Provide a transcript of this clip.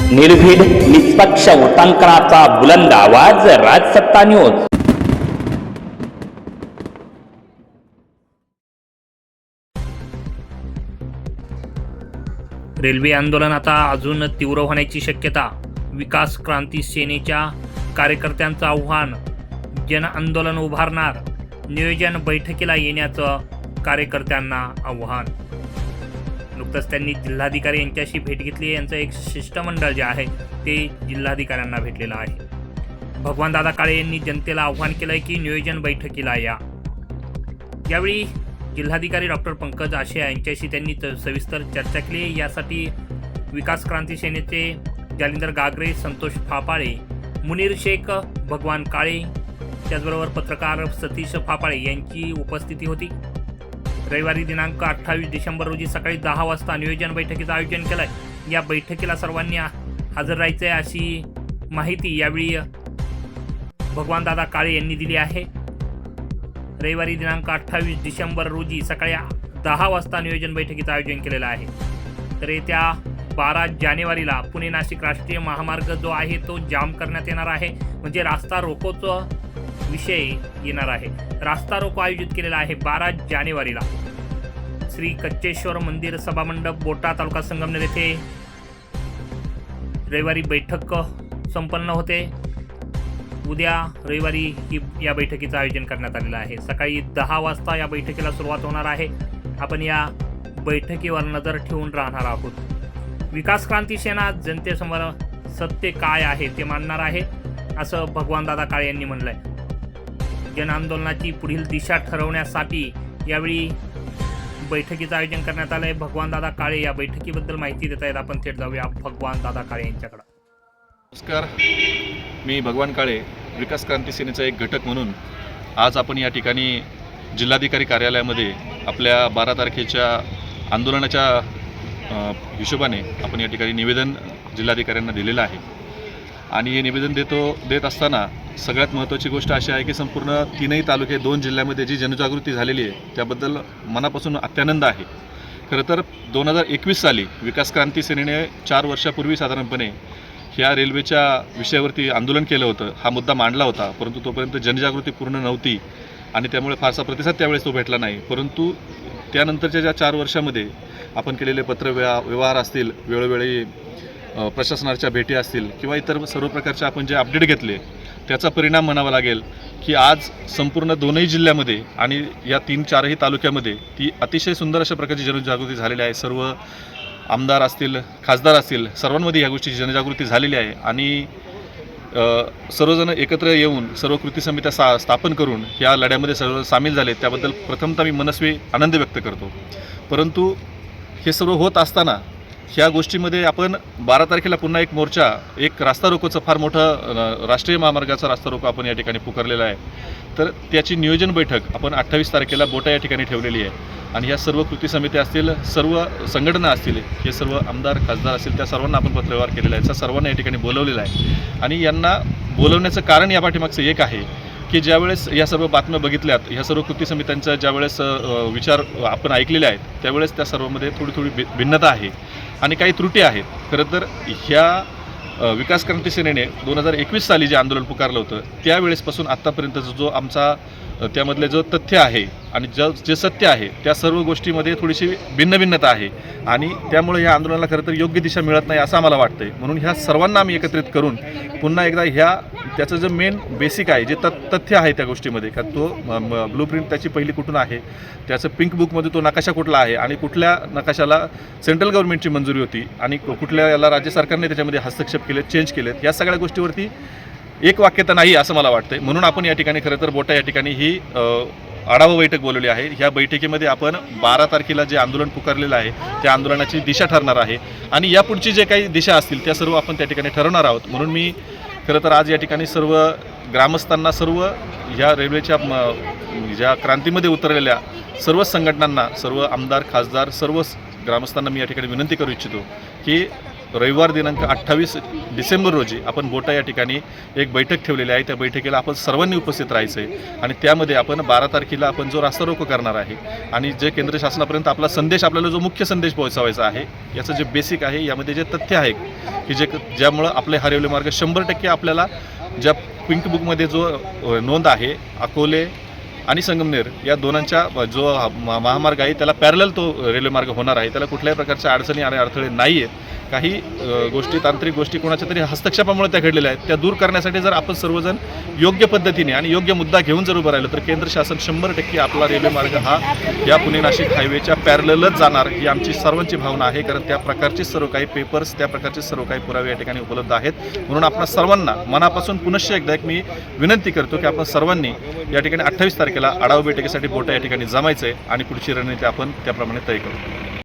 निर्भीड निष्पक्ष उटंकनाचा बुलंद आवाज, राजसत्ता न्यूज। रेल्वे आंदोलन आता अजून तीव्र होण्याची शक्यता। विकास क्रांती सेनेच्या कार्यकर्त्यांचं आव्हान, जन आंदोलन उभारणार, नियोजन बैठकीला येण्याचं कार्यकर्त्यांना आव्हान। नुकतंच त्यांनी जिल्हाधिकारी यांच्याशी भेट घेतली। यांचं एक शिष्टमंडळ जे आहे ते जिल्हाधिकाऱ्यांना भेटलेलं आहे। भगवानदादा काळे यांनी जनतेला आव्हान केलंय की नियोजन बैठकीला या। यावेळी जिल्हाधिकारी डॉक्टर पंकज आशे यांच्याशी त्यांनी सविस्तर चर्चा केली। यासाठी विकास क्रांती सेनेचे जालिंदर गागरे, संतोष फापाळे, मुनीर शेख, भगवान काळे, त्याचबरोबर पत्रकार सतीश फापाळे यांची उपस्थिती होती। रविवारी दिनांक 28 डिसेंबर रोजी सकाळी 10 वाजता नियोजन बैठकीचं आयोजन केलं आहे। या बैठकीला सर्वांनी हजर राहायचं आहे अशी माहिती यावेळी भगवानदादा काळे यांनी दिली आहे। रविवारी दिनांक 28 डिसेंबर रोजी सकाळी 10 वाजता नियोजन बैठकीचं आयोजन केलेलं आहे। तर येत्या 12 जानेवारीला पुणे नाशिक राष्ट्रीय महामार्ग जो आहे तो जाम करण्यात येणार आहे। म्हणजे रास्ता रोकोचा विषय येणार आहे। रास्ता रोको आयोजित केलेला आहे 12 जानेवारीला श्री कच्चेश्वर मंदिर सभामंडप, बोटा, तालुका संगमनेर येथे रविवारी बैठक संपन्न होते। उद्या रविवारी या बैठकीचं आयोजन करण्यात आलेलं आहे। सकाळी 10 वाजता या बैठकीला सुरुवात होणार आहे। आपण या बैठकीवर नजर ठेवून राहणार आहोत। विकास क्रांती सेना जनतेसमोर सत्य काय आहे ते मांडणार आहे असं भगवानदादा काळे यांनी म्हणलंय। जन आंदोलनाची पुढील दिशा ठरवण्यासाठी यावेळी बैठकीचं आयोजन करण्यात आलंय। भगवानदादा काळे या बैठकीबद्दल माहिती देत आहेत। आपण थेट जाऊया भगवानदादा काळे यांच्याकडे। नमस्कार, मी भगवान काळे, विकास क्रांती सेनेचा एक घटक म्हणून आज आपण या ठिकाणी जिल्हाधिकारी कार्यालयामध्ये आपल्या 12 तारखेच्या आंदोलनाच्या हिशोबाने आपण या ठिकाणी निवेदन जिल्हाधिकाऱ्यांना दिलेलं आहे। आणि हे निवेदन देत असताना सगळ्यात महत्त्वाची गोष्ट अशी आहे की संपूर्ण 3ही तालुके 2 जिल्ह्यामध्ये जी जनजागृती झालेली आहे त्याबद्दल मनापासून अत्यानंद आहे। खरं तर 2021 साली विकास क्रांती सेनेने 4 वर्षापूर्वी साधारणपणे ह्या रेल्वेच्या विषयावरती आंदोलन केलं होतं, हा मुद्दा मांडला होता। परंतु तोपर्यंत जनजागृती पूर्ण नव्हती आणि त्यामुळे फारसा प्रतिसाद त्यावेळेस तो भेटला नाही। परंतु त्यानंतरच्या ज्या 4 वर्षामध्ये आपण केलेले पत्रव्यवहार असतील, वेळोवेळी प्रशासनाच्या भेटी असतील किंवा इतर सर्व प्रकारचे आपण जे अपडेट घेतले त्याचा परिणाम म्हणावा लागेल की आज संपूर्ण 2ही जिल्ह्यामध्ये आणि या 3-4ही तालुक्यामध्ये ती अतिशय सुंदर अशा प्रकारची जनजागृती झालेली आहे। सर्व आमदार असतील, खासदार असतील, सर्वांमध्ये या गोष्टीची जनजागृती झालेली आहे आणि सर्वजण एकत्र येऊन सर्व कृती समित्या स्थापन करून या लढ्यामध्ये सर्व सामील झाले। त्याबद्दल प्रथमतः मी मनस्वी आनंद व्यक्त करतो। परंतु हे सर्व होत असताना ह्या गोष्टीमध्ये आपण 12 तारखेला पुन्हा एक मोर्चा, एक रास्ता रोकोचं फार मोठं राष्ट्रीय महामार्गाचा रास्ता रोको आपण या ठिकाणी पुकारलेला आहे। तर त्याची नियोजन बैठक आपण 28 तारखेला बोटा या ठिकाणी ठेवलेली आहे आणि ह्या सर्व कृती समित्या असतील, सर्व संघटना असतील, हे सर्व आमदार खासदार असतील, त्या सर्वांना आपण पत्रव्यवहार केलेला आहे, त्या सर्वांना या ठिकाणी बोलवलेलं आहे। आणि यांना बोलवण्याचं कारण या पाठीमागचं एक आहे की ज्यावेळेस या सर्व बातम्या बघितल्यात, ह्या सर्व कृती समित्यांचा ज्यावेळेस विचार आपण ऐकलेले आहेत त्यावेळेस त्या सर्वांमध्ये थोडी भिन्नता आहे आणि काही त्रुटी आहेत। खरं तर ह्या विकास क्रांती सेनेने 2021 साली जे आंदोलन पुकारलं होतं त्यावेळेसपासून आत्तापर्यंतचा जो आमचा त्यामधले जो तथ्य आहे आणि जे सत्य आहे त्या सर्व गोष्टीमध्ये थोडीशी भिन्नता आहे आणि त्यामुळे ह्या आंदोलनाला खरं तर योग्य दिशा मिळत नाही असं आम्हाला वाटतंय। म्हणून ह्या सर्वांना आम्ही एकत्रित करून पुन्हा एकदा त्याचं जे मेन बेसिक आहे, जे तथ्य आहे त्या गोष्टीमध्ये, का तो ब्लूप्रिंट त्याची पहिली कुठून आहे, त्याचं पिंक बुकमध्ये तो नकाशा कुठला आहे आणि कुठल्या नकाशाला सेंट्रल गव्हर्नमेंटची मंजुरी होती आणि कुठल्या याला राज्य सरकारने त्याच्यामध्ये हस्तक्षेप केले, चेंज केलेत, या सगळ्या गोष्टीवरती एक वाक्यता नाही असं मला वाटतंय। म्हणून आपण या ठिकाणी खरं तर बोटा या ठिकाणी ही आढावा बैठक बोलवली आहे। ह्या बैठकीमध्ये आपण 12 तारखेला जे आंदोलन पुकारलेलं आहे त्या आंदोलनाची दिशा ठरणार आहे आणि यापुढची जे काही दिशा असतील त्या सर्व आपण त्या ठिकाणी ठरवणार आहोत। म्हणून मी खरं तर आज या ठिकाणी सर्व ग्रामस्थांना, सर्व ह्या रेल्वेच्या ज्या क्रांतीमध्ये उतरलेल्या सर्व संघटनांना, सर्व आमदार खासदार, सर्व ग्रामस्थांना मी या ठिकाणी विनंती करू इच्छितो की रविवार दिनांक 28 डिसेंबर रोजी आपण बोटा या ठिकाणी एक बैठक ठेवलेली आहे. त्या बैठकीला आपण सर्वांनी उपस्थित राहायचं आहे आणि त्यामध्ये आपण 12 तारखेला आपण जो रास्ता रोको करणार आहे आणि जे केंद्र शासनापर्यंत आपला संदेश, आपल्याला जो मुख्य संदेश पोहोचवायचा आहे, याचं जे बेसिक आहे, यामध्ये जे तथ्य आहे की ज्यामुळं आपले हा रेल्वे मार्ग 100% आपल्याला ज्या पिंक बुकमध्ये जो नोंद आहे, अकोले आणि संगमनेर या दोनांच्या जो महामार्ग आहे त्याला पॅरलल तो रेल्वे मार्ग होणार आहे. त्याला कुठल्याही प्रकारच्या अडचणी आणि अडथळे नाही आहेत. काही गोष्टी, तांत्रिक गोष्टी कोणाच्या तरी हस्तक्षेपामुळे त्या घडलेल्या आहेत, त्या दूर करण्यासाठी जर आपण सर्वजण योग्य पद्धतीने आणि योग्य मुद्दा घेऊन जर उभं राहिलो तर केंद्र शासन 100% आपला रेल्वे मार्ग हा या पुणे नाशिक हायवेच्या पॅरललच जाणार, ही आमची सर्वांची भावना आहे. कारण त्या प्रकारचे सर्व काही पेपर्स, त्या प्रकारचे सर्व काही पुरावे या ठिकाणी उपलब्ध आहेत. म्हणून आपण सर्वांना मनापासून पुनश्च एकदा एक मी विनंती करतो की आपण सर्वांनी या ठिकाणी 28 तारखेला आढावा बैठकीसाठी बोटा या ठिकाणी जमायचं आहे आणि पुढची रणनीती आपण त्याप्रमाणे तय करू.